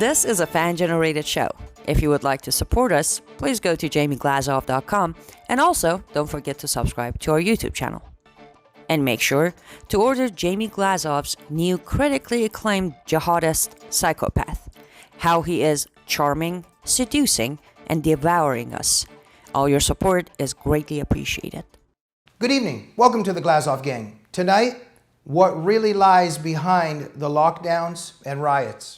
This is a fan-generated show. If you would like to support us, please go to jamieglazov.com and also don't forget to subscribe to our YouTube channel. And make sure to order Jamie Glazov's new critically acclaimed jihadist psychopath, how he is charming, seducing, and devouring us. All your support is greatly appreciated. Good evening. Welcome to the Glazov Gang. Tonight, what really lies behind the lockdowns and riots.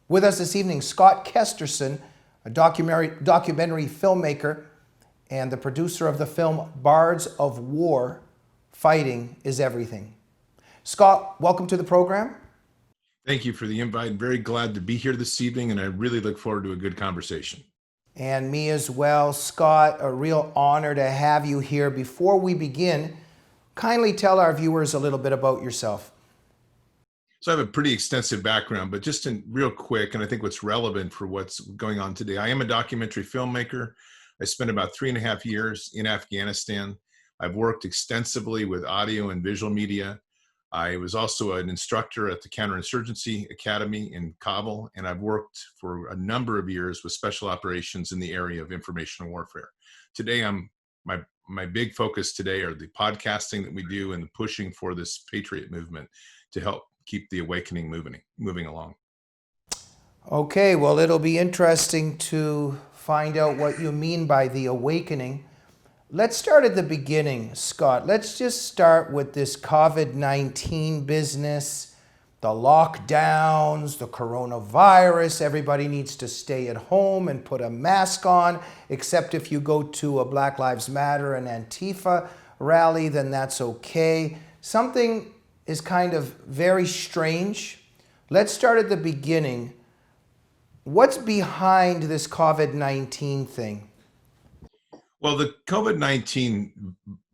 With us this evening, Scott Kesterson, a documentary filmmaker and the producer of the film Bards of War, Fighting is Everything. Scott, welcome to the program. Thank you for the invite. I'm very glad to be here this evening, and I really look forward to a good conversation. And me as well. Scott, a real honor to have you here. Before we begin, kindly tell our viewers a little bit about yourself. So I have a pretty extensive background, but just in real quick, and I think what's relevant for what's going on today. I am a documentary filmmaker. I spent about 3.5 years in Afghanistan. I've worked extensively with audio and visual media. I was also an instructor at the Counterinsurgency Academy in Kabul, and I've worked for a number of years with special operations in the area of information warfare. Today, my big focus today are the podcasting that we do and the pushing for this Patriot movement to help keep the awakening moving along. Okay, well, it'll be interesting to find out what you mean by the awakening. Let's start at the beginning, Scott. Let's just start with this COVID-19 business, the lockdowns, the coronavirus. Everybody needs to stay at home and put a mask on, except if you go to a Black Lives Matter and Antifa rally, then that's okay. Something is kind of very strange. Let's start at the beginning. What's behind this COVID-19 thing? Well, the COVID-19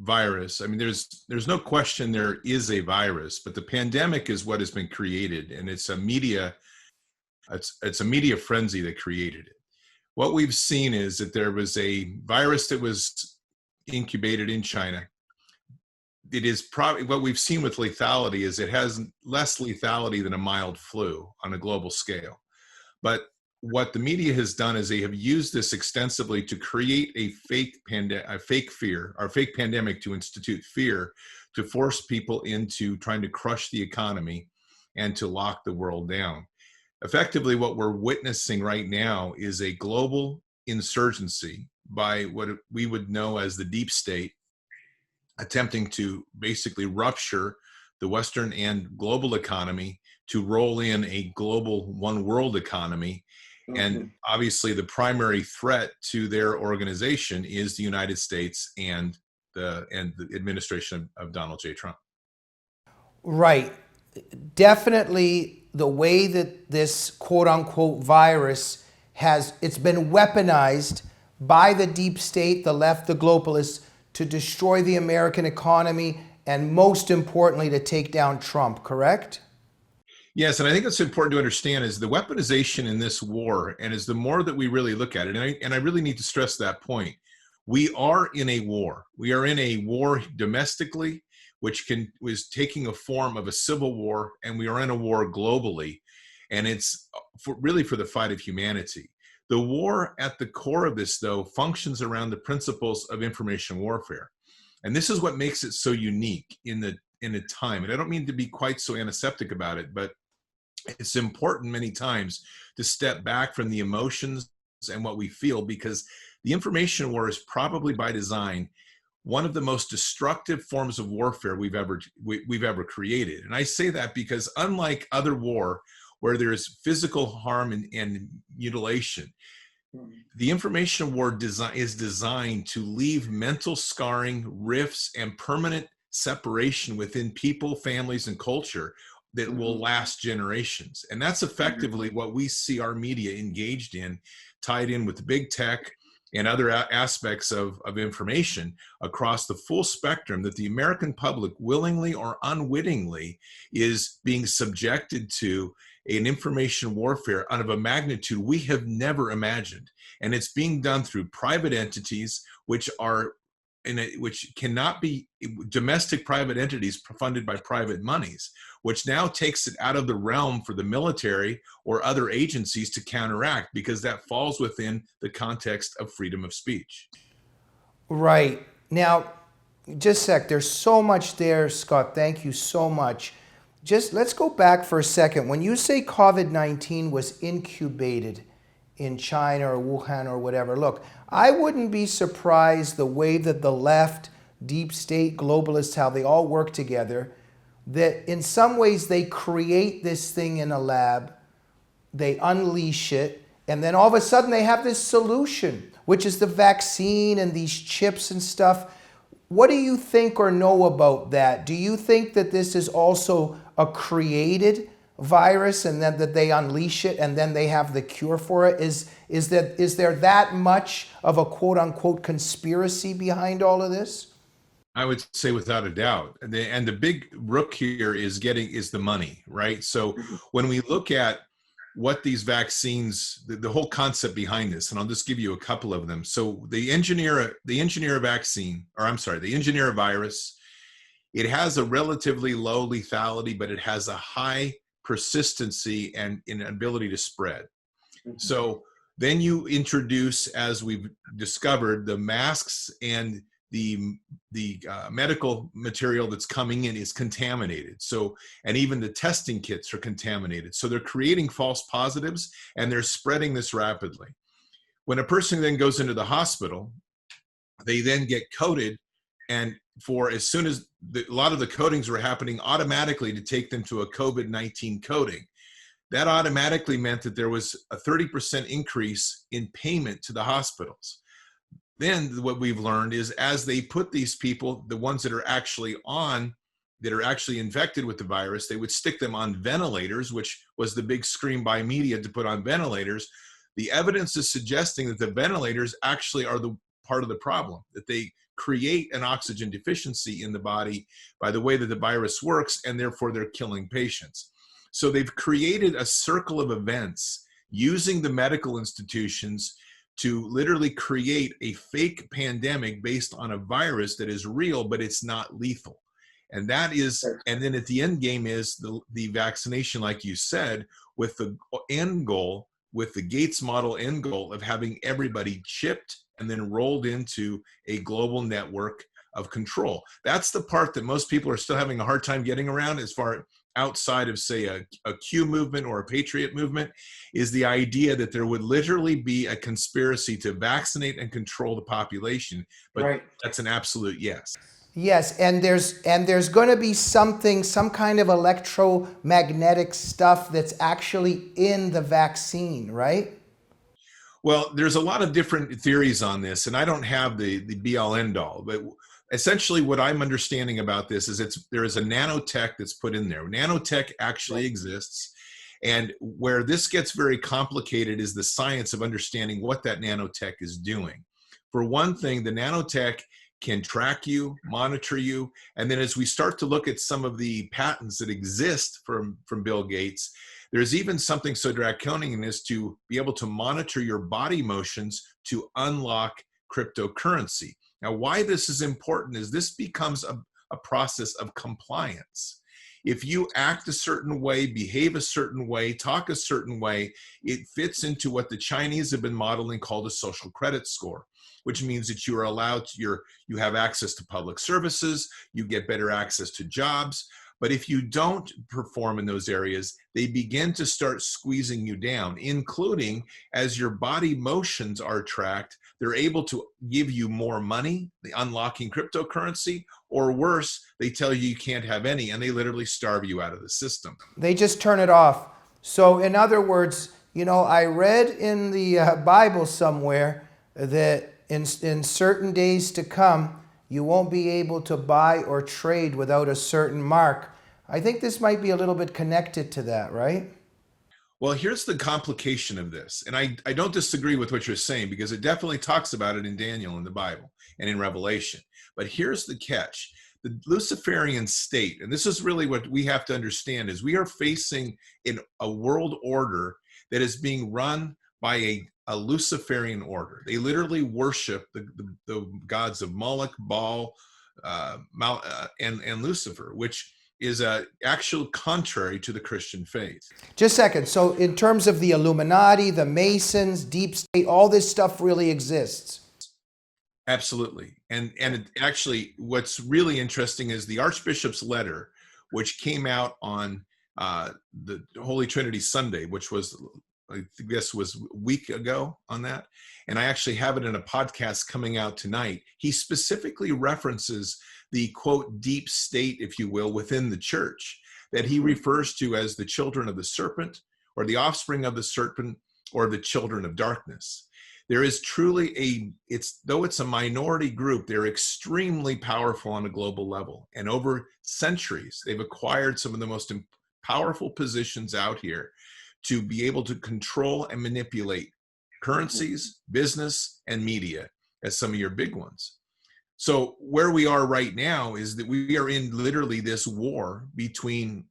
virus, I mean, there's no question there is a virus, but the pandemic is what has been created, and it's a media frenzy that created it. What we've seen is that there was a virus that was incubated in China. It is probably what we've seen with lethality is it has less lethality than a mild flu on a global scale. But what the media has done is they have used this extensively to create a fake pandemic to institute fear, to force people into trying to crush the economy and to lock the world down. Effectively, what we're witnessing right now is a global insurgency by what we would know as the deep state, attempting to basically rupture the Western and global economy to roll in a global one world economy. And obviously the primary threat to their organization is the United States and the administration of Donald J. Trump. Right. Definitely the way that this quote unquote virus it's been weaponized by the deep state, the left, the globalists, to destroy the American economy and most importantly, to take down Trump, correct? Yes, and I think it's important to understand is the weaponization in this war, and is the more that we really look at it, and I really need to stress that point. We are in a war. We are in a war domestically, which was taking a form of a civil war, and we are in a war globally, and it's really for the fight of humanity. The war at the core of this, though, functions around the principles of information warfare. And this is what makes it so unique in the time. And I don't mean to be quite so antiseptic about it, but it's important many times to step back from the emotions and what we feel, because the information war is probably by design one of the most destructive forms of warfare we've ever created. And I say that because unlike other war, where there is physical harm and mutilation, the information war is designed to leave mental scarring, rifts, and permanent separation within people, families, and culture that will last generations. And that's effectively what we see our media engaged in, tied in with big tech and other aspects of information across the full spectrum that the American public, willingly or unwittingly, is being subjected to an information warfare out of a magnitude we have never imagined. And it's being done through private entities, which are which cannot be domestic private entities funded by private monies, which now takes it out of the realm for the military or other agencies to counteract, because that falls within the context of freedom of speech. Right. Now, just a sec, there's so much there, Scott. Thank you so much. Just let's go back for a second. When you say COVID-19 was incubated in China or Wuhan or whatever, look, I wouldn't be surprised the way that the left, deep state, globalists, how they all work together, that in some ways they create this thing in a lab, they unleash it, and then all of a sudden they have this solution, which is the vaccine and these chips and stuff. What do you think or know about that? Do you think that this is also a created virus and that they unleash it and then they have the cure for it? Is there that much of a quote unquote conspiracy behind all of this? I would say without a doubt. And the big rook here is the money, right? So when we look at what these vaccines, the whole concept behind this, and I'll just give you a couple of them. So the engineer a vaccine, or I'm sorry, the engineer a virus, it has a relatively low lethality, but it has a high persistency and an ability to spread. So then you introduce, as we've discovered, the masks and the medical material that's coming in is contaminated. So, and even the testing kits are contaminated. So they're creating false positives and they're spreading this rapidly. When a person then goes into the hospital, they then get coded, and for as soon as a lot of the codings were happening automatically to take them to a COVID-19 coding. That automatically meant that there was a 30% increase in payment to the hospitals. Then what we've learned is as they put these people, the ones that are actually infected with the virus, they would stick them on ventilators, which was the big scream by media to put on ventilators. The evidence is suggesting that the ventilators actually are the part of the problem, that they create an oxygen deficiency in the body by the way that the virus works, and therefore they're killing patients. So they've created a circle of events using the medical institutions to literally create a fake pandemic based on a virus that is real, but it's not lethal. And that is, and then at the end game is the vaccination, like you said, with the end goal, with the Gates model end goal of having everybody chipped and then rolled into a global network of control. That's the part that most people are still having a hard time getting around, as far outside of, say, a Q movement or a Patriot movement, is the idea that there would literally be a conspiracy to vaccinate and control the population. But right. That's an absolute yes. Yes, and there's going to be some kind of electromagnetic stuff that's actually in the vaccine, right? Well, there's a lot of different theories on this, and I don't have the be-all end-all, but essentially what I'm understanding about this is there is a nanotech that's put in there. Nanotech actually exists, and where this gets very complicated is the science of understanding what that nanotech is doing. For one thing, the nanotech can track you, monitor you, and then as we start to look at some of the patents that exist from Bill Gates, there's even something so draconian as to be able to monitor your body motions to unlock cryptocurrency. Now, why this is important is this becomes a process of compliance. If you act a certain way, behave a certain way, talk a certain way, it fits into what the Chinese have been modeling called a social credit score, which means that you are allowed to, you have access to public services, you get better access to jobs. But if you don't perform in those areas, they begin to start squeezing you down, including as your body motions are tracked, they're able to give you more money, the unlocking cryptocurrency, or worse, they tell you you can't have any, and they literally starve you out of the system. They just turn it off. So in other words, I read in the Bible somewhere that in certain days to come, you won't be able to buy or trade without a certain mark. I think this might be a little bit connected to that, right? Well, here's the complication of this. And I don't disagree with what you're saying, because it definitely talks about it in Daniel in the Bible and in Revelation. But here's the catch. The Luciferian state, and this is really what we have to understand, is we are facing in a world order that is being run by a Luciferian order. They literally worship the gods of Moloch, Baal, and Lucifer, which is actual contrary to the Christian faith. Just a second. So in terms of the Illuminati, the Masons, deep state, all this stuff really exists. Absolutely. And actually, what's really interesting is the Archbishop's letter, which came out on the Holy Trinity Sunday, which was, I guess, was a week ago on that. And I actually have it in a podcast coming out tonight. He specifically references the, quote, deep state, if you will, within the church that he refers to as the children of the serpent, or the offspring of the serpent, or the children of darkness. There is truly though it's a minority group, they're extremely powerful on a global level. And over centuries, they've acquired some of the most powerful positions out here to be able to control and manipulate currencies, business, and media as some of your big ones. So where we are right now is that we are in literally this war between,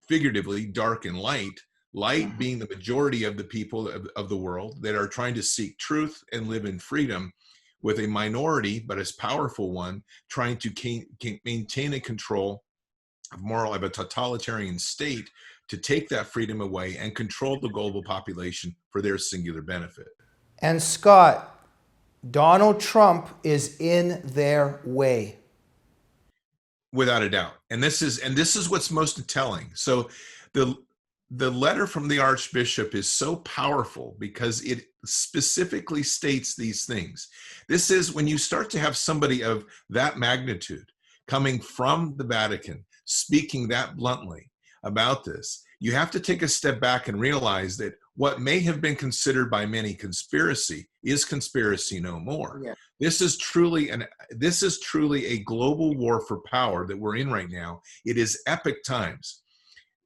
figuratively, dark and light. Light being the majority of the people of the world that are trying to seek truth and live in freedom, with a minority, but as powerful one, trying to maintain a control of a totalitarian state to take that freedom away and control the global population for their singular benefit. And Scott, Donald Trump is in their way. Without a doubt. And this is what's most telling. So the letter from the Archbishop is so powerful because it specifically states these things. This is when you start to have somebody of that magnitude coming from the Vatican, speaking that bluntly about this, you have to take a step back and realize that what may have been considered by many conspiracy is conspiracy no more. Yeah. This is truly a global war for power that we're in right now. It is epic times,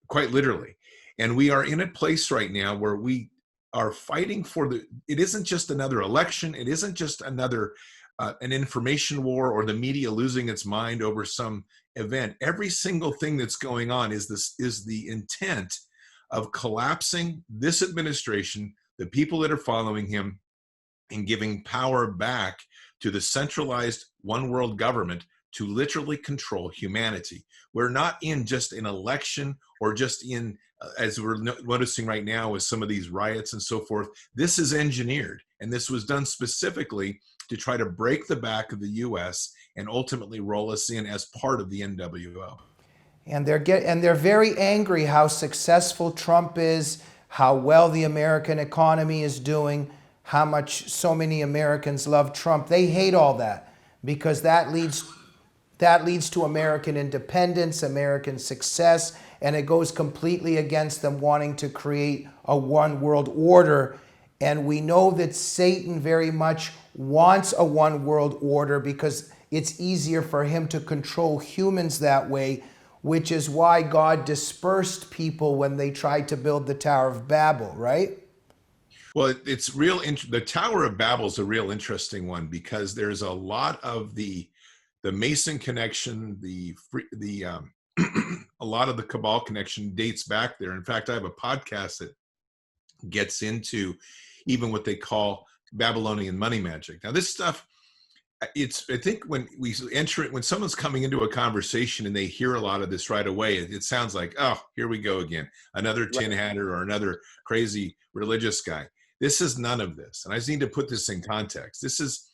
quite literally. And we are in a place right now where we are fighting for it isn't just another election. It isn't just another an information war or the media losing its mind over some event. Every single thing that's going on is the intent of collapsing this administration, the people that are following him, and giving power back to the centralized one world government to literally control humanity. We're not in just an election or just in, as we're noticing right now with some of these riots and so forth. This is engineered, and this was done specifically to try to break the back of the U.S. and ultimately roll us in as part of the NWO. And they're very angry how successful Trump is, how well the American economy is doing, how much so many Americans love Trump. They hate all that because that leads to American independence, American success, and it goes completely against them wanting to create a one world order. And we know that Satan very much wants a one world order because it's easier for him to control humans that way, which is why God dispersed people when they tried to build the Tower of Babel, right? Well, it's real. The Tower of Babel is a real interesting one because there's a lot of the Mason connection, a lot of the Cabal connection dates back there. In fact, I have a podcast that gets into even what they call Babylonian money magic. Now, this stuff, I think when we enter it, when someone's coming into a conversation and they hear a lot of this right away, it sounds like, oh, here we go again, another tin hatter or another crazy religious guy. This is none of this. And I just need to put this in context. This is,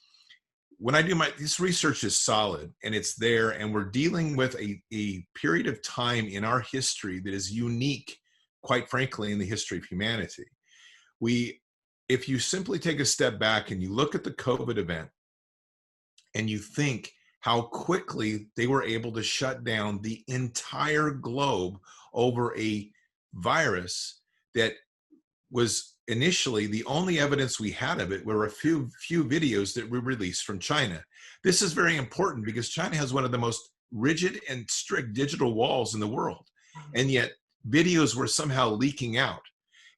when I do this research is solid and it's there, and we're dealing with a period of time in our history that is unique, quite frankly, in the history of humanity. If you simply take a step back and you look at the COVID event and you think how quickly they were able to shut down the entire globe over a virus that was initially the only evidence we had of it were a few videos that were released from China. This is very important because China has one of the most rigid and strict digital walls in the world. And yet videos were somehow leaking out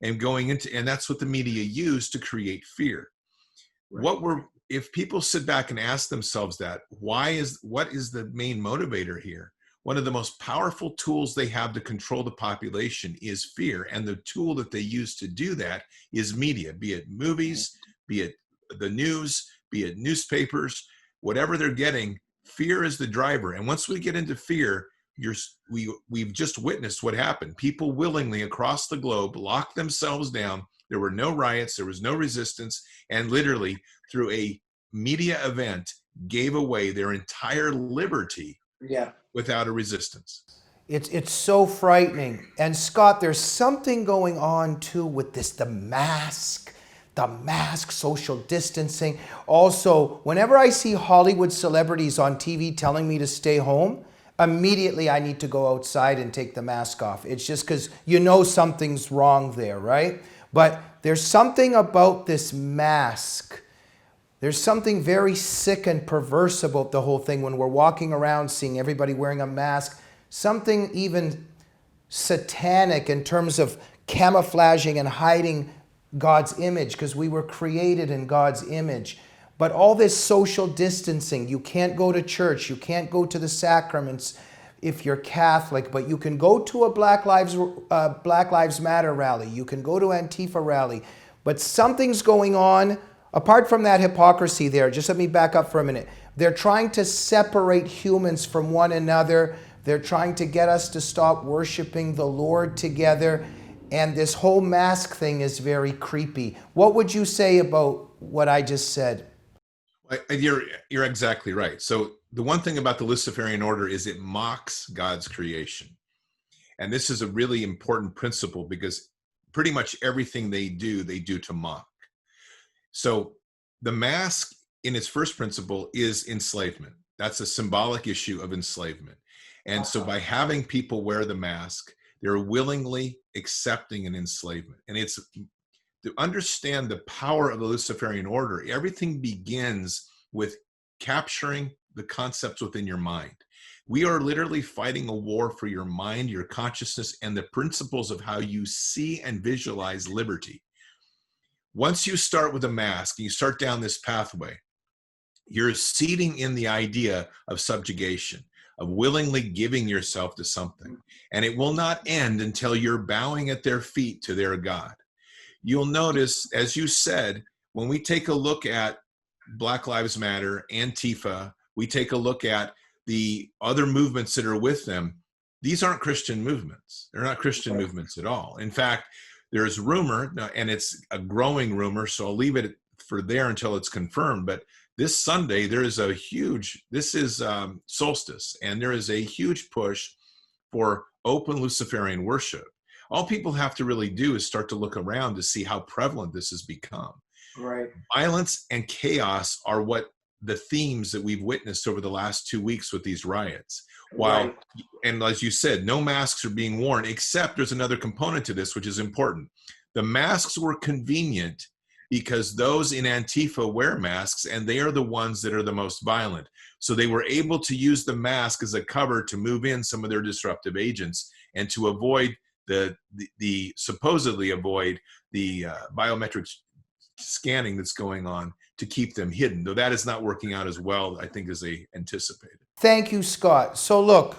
and going into, and that's what the media used to create fear. Right. If people sit back and ask themselves that, what is the main motivator here? one of the most powerful tools they have to control the population is fear. And the tool that they use to do that is media, be it movies, be it the news, be it newspapers, whatever they're getting, fear is the driver. And once we get into fear, we've just witnessed what happened. People willingly across the globe locked themselves down. There were no riots, there was no resistance, and literally through a media event gave away their entire liberty without a resistance. It's so frightening. And Scott, there's something going on too with this, the mask, social distancing. Also, whenever I see Hollywood celebrities on TV telling me to stay home, immediately I need to go outside and take the mask off. It's just because you know something's wrong there, right? But there's something about this mask. There's something very sick and perverse about the whole thing when we're walking around seeing everybody wearing a mask. Something even satanic in terms of camouflaging and hiding God's image, because we were created in God's image. But all this social distancing, you can't go to church, you can't go to the sacraments if you're Catholic, but you can go to a Black Lives Matter rally, you can go to Antifa rally, but something's going on. Apart from that hypocrisy there, just let me back up for a minute. They're trying to separate humans from one another. They're trying to get us to stop worshiping the Lord together. And this whole mask thing is very creepy. What would you say about what I just said? You're exactly right. So the one thing about the Luciferian order is it mocks God's creation. And this is a really important principle because pretty much everything they do to mock. So the mask in its first principle is enslavement. That's a symbolic issue of enslavement. And so by having people wear the mask, they're willingly accepting an enslavement. And it's to understand the power of the Luciferian order, everything begins with capturing the concepts within your mind. We are literally fighting a war for your mind, your consciousness, and the principles of how you see and visualize liberty. Once you start with a mask and you start down this pathway, you're seeding in the idea of subjugation, of willingly giving yourself to something. And it will not end until you're bowing at their feet to their God. You'll notice, as you said, when we take a look at Black Lives Matter, Antifa, we take a look at the other movements that are with them, these aren't Christian movements. They're not Christian movements at all. In fact, there's rumor, and it's a growing rumor, so I'll leave it for there until it's confirmed, but this Sunday, this is solstice, and there is a huge push for open Luciferian worship. All people have to really do is start to look around to see how prevalent this has become. Right. Violence and chaos are what the themes that we've witnessed over the last 2 weeks with these riots. While, and as you said, no masks are being worn, except there's another component to this, which is important. The masks were convenient because those in Antifa wear masks, and they are the ones that are the most violent. So they were able to use the mask as a cover to move in some of their disruptive agents and to avoid the supposedly avoid the biometric scanning that's going on to keep them hidden, though that is not working out as well, I think, as they anticipated. Thank you, Scott. So look,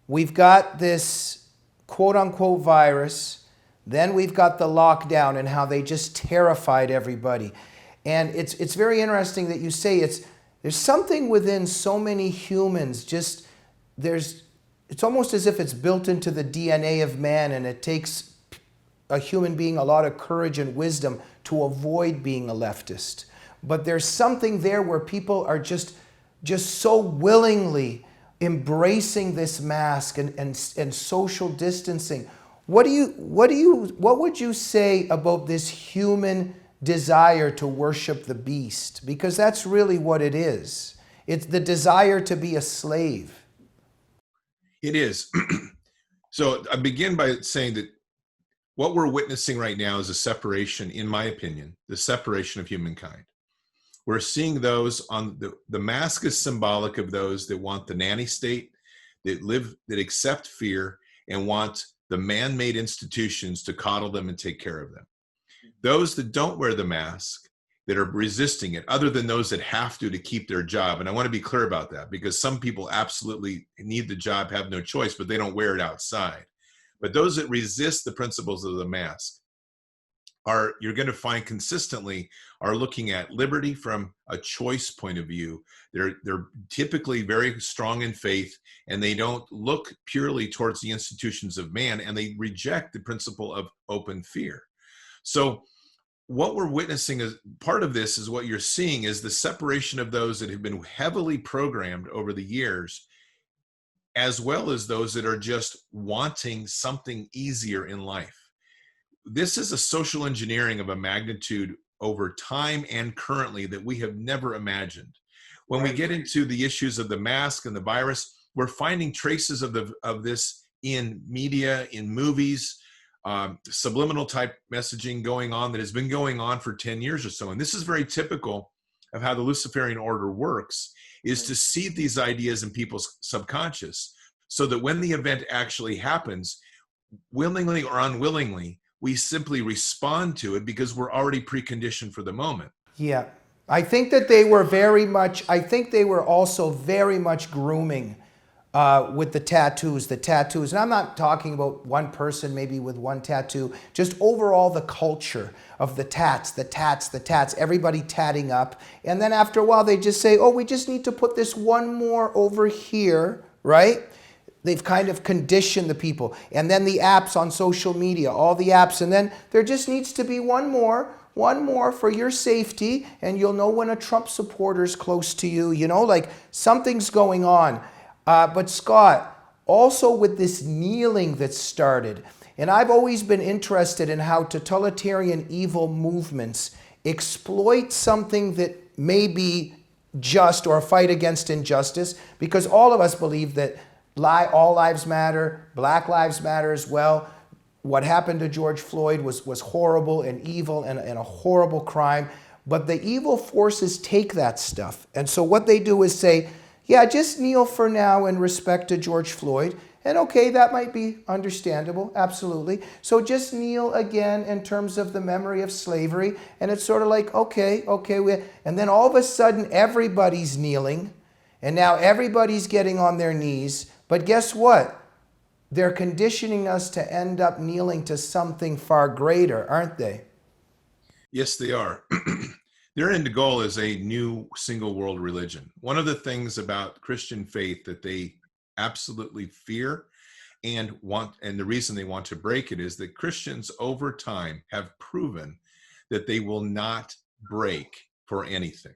we've got this quote-unquote virus, then we've got the lockdown and how they just terrified everybody. And it's very interesting that you say there's something within so many humans, it's almost as if it's built into the DNA of man, and it takes a human being a lot of courage and wisdom to avoid being a leftist. But there's something there where people are just so willingly embracing this mask and social distancing. What would you say about this human desire to worship the beast? Because that's really what it is. It's the desire to be a slave. It is. So I begin by saying that what we're witnessing right now is a separation, in my opinion, the separation of humankind. We're seeing those on the mask is symbolic of those that want the nanny state, that accept fear and want the man-made institutions to coddle them and take care of them. Those that don't wear the mask that are resisting it, other than those that have to keep their job. And I want to be clear about that, because some people absolutely need the job, have no choice, but they don't wear it outside. But those that resist the principles of the mask are, you're going to find consistently, are looking at liberty from a choice point of view. They're typically very strong in faith, and they don't look purely towards the institutions of man, and they reject the principle of open fear. So what we're witnessing is part of this, is what you're seeing is the separation of those that have been heavily programmed over the years, as well as those that are just wanting something easier in life. This is a social engineering of a magnitude over time and currently that we have never imagined. When we get into the issues of the mask and the virus, we're finding traces of this in media, in movies, subliminal type messaging going on that has been going on for 10 years or so. And this is very typical of how the Luciferian order works, is to seed these ideas in people's subconscious, so that when the event actually happens, willingly or unwillingly, we simply respond to it because we're already preconditioned for the moment. Yeah. I think that they were very much, I think they were also very much grooming with the tattoos. And I'm not talking about one person maybe with one tattoo, just overall the culture of the tats, everybody tatting up. And then after a while, they just say, oh, we just need to put this one more over here, right? They've kind of conditioned the people. And then the apps on social media, all the apps. And then there just needs to be one more for your safety. And you'll know when a Trump supporter's close to you, you know, like something's going on. But Scott, also with this kneeling that started, and I've always been interested in how totalitarian evil movements exploit something that may be just or a fight against injustice, because all of us believe that all lives matter, Black lives matter as well. What happened to George Floyd was horrible and evil and a horrible crime. But the evil forces take that stuff. And so what they do is say, yeah, just kneel for now in respect to George Floyd. And okay, that might be understandable, absolutely. So just kneel again in terms of the memory of slavery. And it's sort of like, okay. And then all of a sudden, everybody's kneeling. And now everybody's getting on their knees. But guess what? They're conditioning us to end up kneeling to something far greater, aren't they? Yes, they are. Their end goal is a new single world religion. One of the things about Christian faith that they absolutely fear and want, and the reason they want to break it, is that Christians over time have proven that they will not break for anything.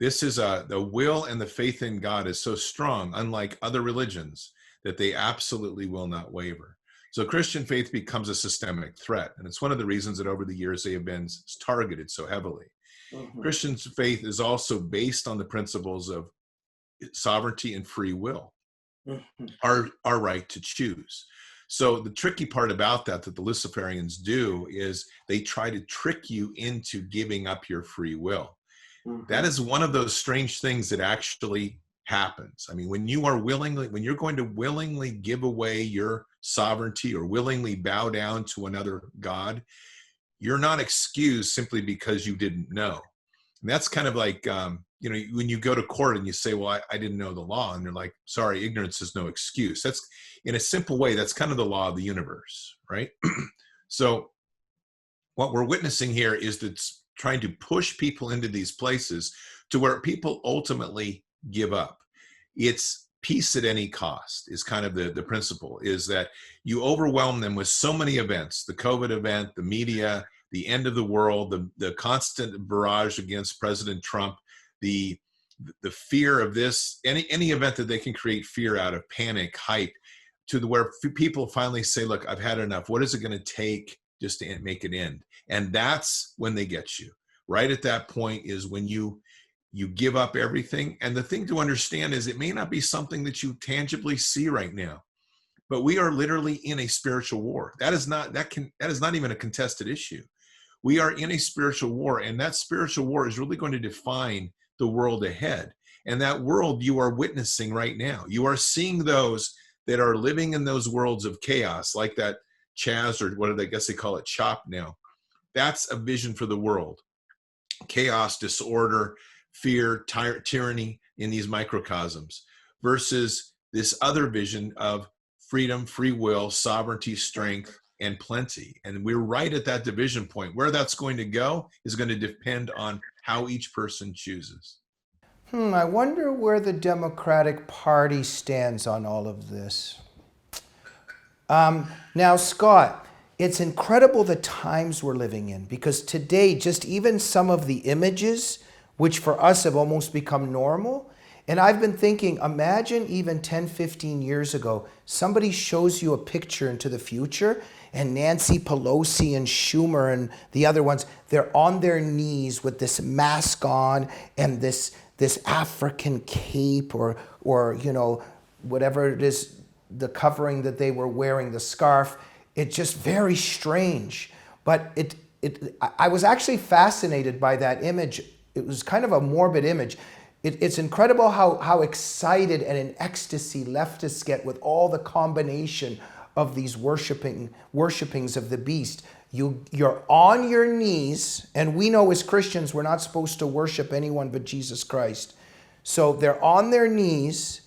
This is the will and the faith in God is so strong, unlike other religions, that they absolutely will not waver. So Christian faith becomes a systemic threat. And it's one of the reasons that over the years they have been targeted so heavily. Mm-hmm. Christian faith is also based on the principles of sovereignty and free will, mm-hmm. our right to choose. So the tricky part about that the Luciferians do is they try to trick you into giving up your free will. Mm-hmm. That is one of those strange things that actually happens. I mean, when you're going to willingly give away your sovereignty or willingly bow down to another God, you're not excused simply because you didn't know. And that's kind of like, when you go to court and you say, well, I didn't know the law. And they're like, sorry, ignorance is no excuse. That's, in a simple way, that's kind of the law of the universe, right? So what we're witnessing here is that trying to push people into these places to where people ultimately give up. It's peace at any cost is kind of the principle, is that you overwhelm them with so many events, the COVID event, the media, the end of the world, the constant barrage against President Trump, the fear of this, any event that they can create fear out of, panic, hype, to where people finally say, look, I've had enough. What is it going to take just to make it end? And that's when they get you. Right at that point is when you give up everything. And the thing to understand is it may not be something that you tangibly see right now, but we are literally in a spiritual war. That is not even a contested issue. We are in a spiritual war, and that spiritual war is really going to define the world ahead. And that world you are witnessing right now. You are seeing those that are living in those worlds of chaos, like that Chaz, or what I guess they call it, CHOP now. That's a vision for the world. chaos, disorder, fear, tyranny in these microcosms, versus this other vision of freedom, free will, sovereignty, strength, and plenty. And we're right at that division point. Where that's going to go is going to depend on how each person chooses. I wonder where the Democratic Party stands on all of this. Now, Scott, it's incredible the times we're living in, because today, just even some of the images, which for us have almost become normal, and I've been thinking, imagine even 10, 15 years ago, somebody shows you a picture into the future, and Nancy Pelosi and Schumer and the other ones, they're on their knees with this mask on and this African cape or you know, whatever it is, the covering that they were wearing, the scarf. It's just very strange. But I was actually fascinated by that image. It was kind of a morbid image. It's incredible how excited and in ecstasy leftists get with all the combination of these worshipings of the beast. You're on your knees, and we know as Christians we're not supposed to worship anyone but Jesus Christ. So they're on their knees,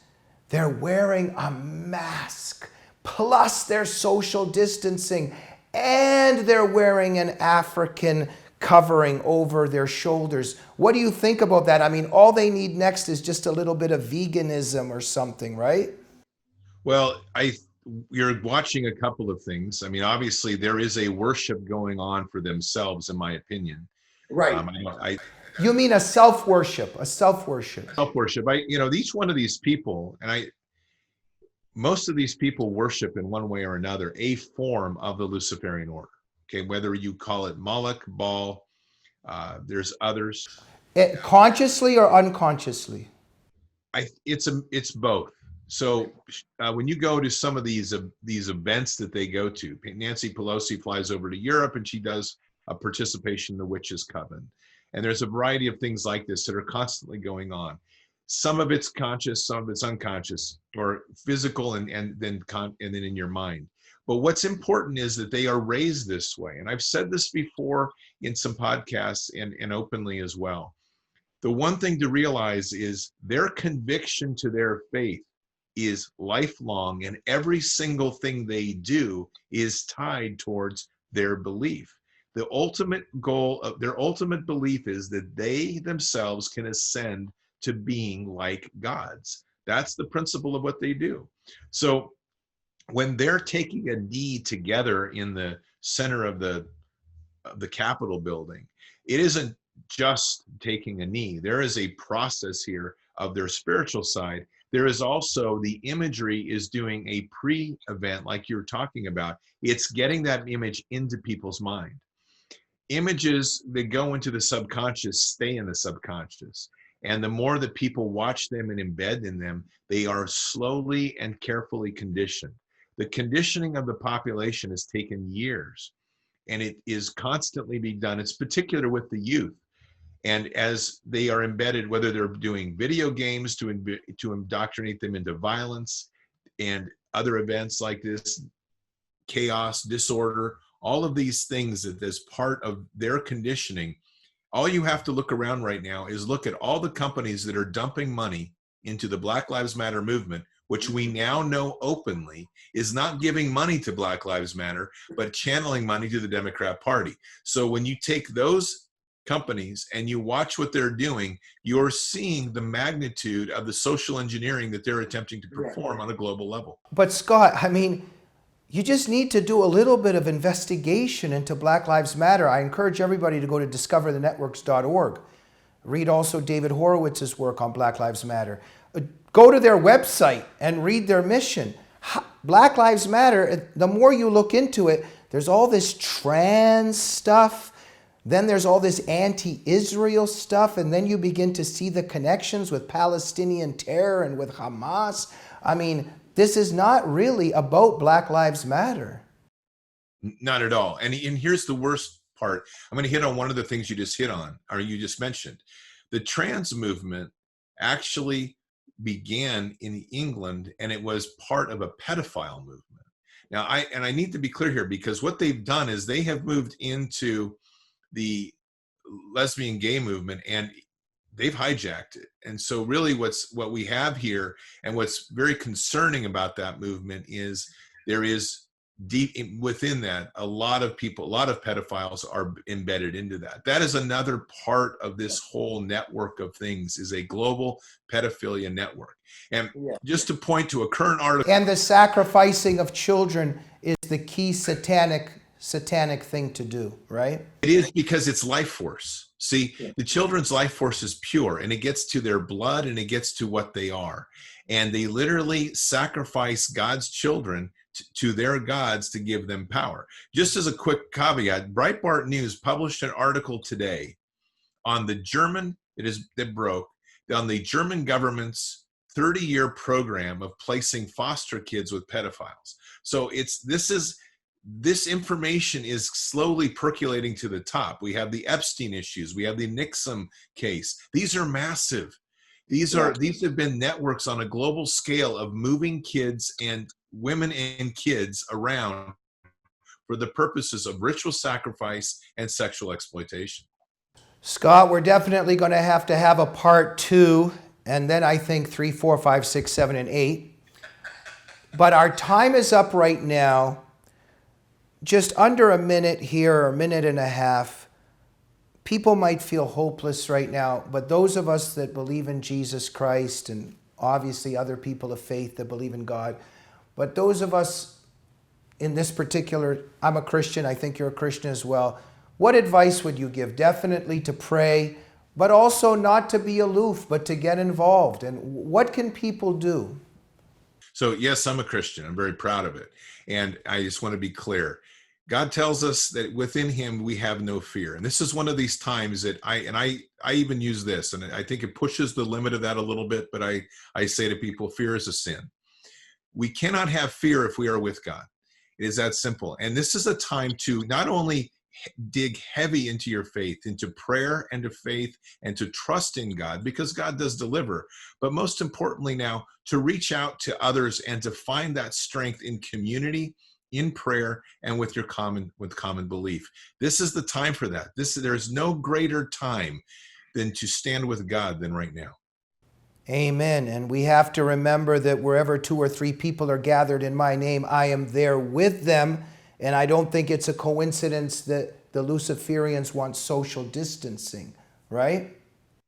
they're wearing a mask, plus they're social distancing, and they're wearing an African covering over their shoulders. What do you think about that? I mean, all they need next is just a little bit of veganism or something, right? Well, you're watching a couple of things. I mean, obviously there is a worship going on for themselves, in my opinion. Right. I You mean a self-worship, a self-worship. self-worship. Each one of these people, most of these people worship in one way or another a form of the Luciferian order. Okay, whether you call it Moloch, Baal, there's others. Consciously or unconsciously? It's both. So when you go to some of these events that they go to, Nancy Pelosi flies over to Europe and she does a participation in the Witches' Coven. And there's a variety of things like this that are constantly going on. Some of it's conscious, some of it's unconscious, or physical, and then in your mind. But what's important is that they are raised this way. And I've said this before in some podcasts and openly as well. The one thing to realize is their conviction to their faith is lifelong, and every single thing they do is tied towards their belief. The ultimate goal of their ultimate belief is that they themselves can ascend to being like gods. That's the principle of what they do. So when they're taking a knee together in the center of the Capitol building, it isn't just taking a knee. There is a process here of their spiritual side. There is also the imagery is doing a pre-event like you're talking about. It's getting that image into people's mind. Images that go into the subconscious stay in the subconscious. And the more that people watch them and embed in them, they are slowly and carefully conditioned. The conditioning of the population has taken years, and it is constantly being done. It's particular with the youth. And as they are embedded, whether they're doing video games to indoctrinate them into violence and other events like this, chaos, disorder, all of these things that is part of their conditioning. All you have to look around right now is look at all the companies that are dumping money into the Black Lives Matter movement, which we now know openly is not giving money to Black Lives Matter, but channeling money to the Democrat Party. So when you take those companies and you watch what they're doing, you're seeing the magnitude of the social engineering that they're attempting to perform on a global level. But Scott, I mean, you just need to do a little bit of investigation into Black Lives Matter. I encourage everybody to go to discoverthenetworks.org. Read also David Horowitz's work on Black Lives Matter. Go to their website and read their mission. Black Lives Matter, the more you look into it, there's all this trans stuff. Then there's all this anti-Israel stuff, and then you begin to see the connections with Palestinian terror and with Hamas. I mean, this is not really about Black Lives Matter. Not at all. And here's the worst part. I'm going to hit on one of the things you just hit on, or you just mentioned. The trans movement actually began in England, and it was part of a pedophile movement. Now, I need to be clear here, because what they've done is they have moved into the lesbian gay movement, and they've hijacked it. And so really what we have here, and what's very concerning about that movement, is there is deep within that a lot of people, a lot of pedophiles are embedded into that. That is another part of this whole network of things, is a global pedophilia network. And just to point to a current article, And the sacrificing of children is the key satanic thing to do, right? it is, because it's life force. See, the children's life force is pure, and it gets to their blood, and it gets to what they are. And they literally sacrifice God's children to their gods to give them power. Just as a quick caveat, Breitbart News published an article today on the German, on the German government's 30-year program of placing foster kids with pedophiles. So this information is slowly percolating to the top. We have the Epstein issues. We have the Nixon case. These are massive. These have been networks on a global scale of moving kids and women and kids around for the purposes of ritual sacrifice and sexual exploitation. Scott, we're definitely going to have a part 2, and then I think 3, 4, 5, 6, 7, and 8. But our time is up right now. Just under a minute here, or a minute and a half. People might feel hopeless right now, but those of us that believe in Jesus Christ, and obviously other people of faith that believe in God, but those of us in this particular, I'm a Christian, I think you're a Christian as well. What advice would you give? Definitely to pray, but also not to be aloof, but to get involved. And what can people do? So yes, I'm a Christian. I'm very proud of it. And I just want to be clear. God tells us that within him we have no fear. And this is one of these times that I even use this, and I think it pushes the limit of that a little bit, but I say to people, fear is a sin. We cannot have fear if we are with God. It is that simple. And this is a time to not only dig heavy into your faith, into prayer and to faith, and to trust in God, because God does deliver, but most importantly now, to reach out to others and to find that strength in community, in prayer, and with your common belief. This is the time for that. There's no greater time than to stand with God than right now. Amen. And we have to remember that wherever 2 or 3 people are gathered in my name, I am there with them. And I don't think it's a coincidence that the Luciferians want social distancing, right?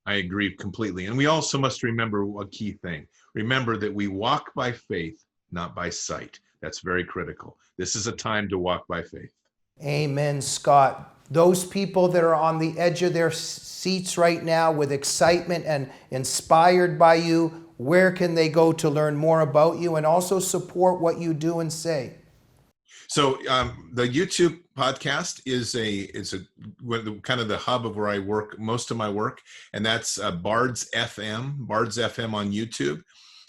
I agree completely. And we also must remember a key thing. Remember that we walk by faith, not by sight. That's very critical. This is a time to walk by faith. Amen, Scott. Those people that are on the edge of their seats right now with excitement and inspired by you, where can they go to learn more about you and also support what you do and say? So the YouTube podcast is kind of the hub of where I work most of my work, and that's Bards FM on YouTube.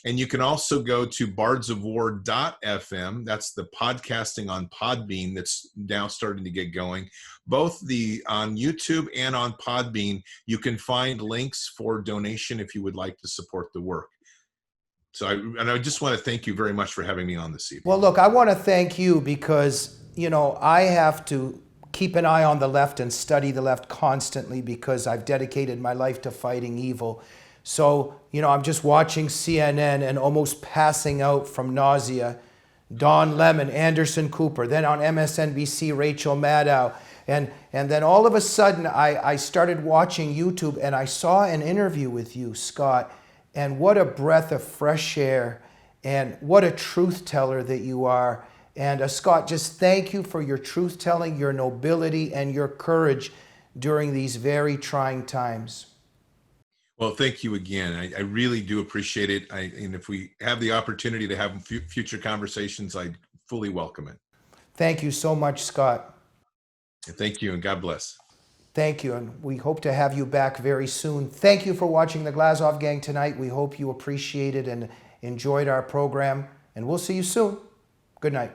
And you can also go to bardsofwar.fm. That's the podcasting on Podbean that's now starting to get going. Both on YouTube and on Podbean, you can find links for donation if you would like to support the work. So I just want to thank you very much for having me on this evening. Well, look, I want to thank you because, I have to keep an eye on the left and study the left constantly because I've dedicated my life to fighting evil. So, I'm just watching CNN and almost passing out from nausea. Don Lemon, Anderson Cooper, then on MSNBC, Rachel Maddow. And then all of a sudden, I started watching YouTube and I saw an interview with you, Scott. And what a breath of fresh air and what a truth teller that you are. And Scott, just thank you for your truth telling, your nobility, and your courage during these very trying times. Well, thank you again. I really do appreciate it. And if we have the opportunity to have future conversations, I fully welcome it. Thank you so much, Scott. Thank you, and God bless. Thank you, and we hope to have you back very soon. Thank you for watching the Glazov Gang tonight. We hope you appreciated and enjoyed our program, and we'll see you soon. Good night.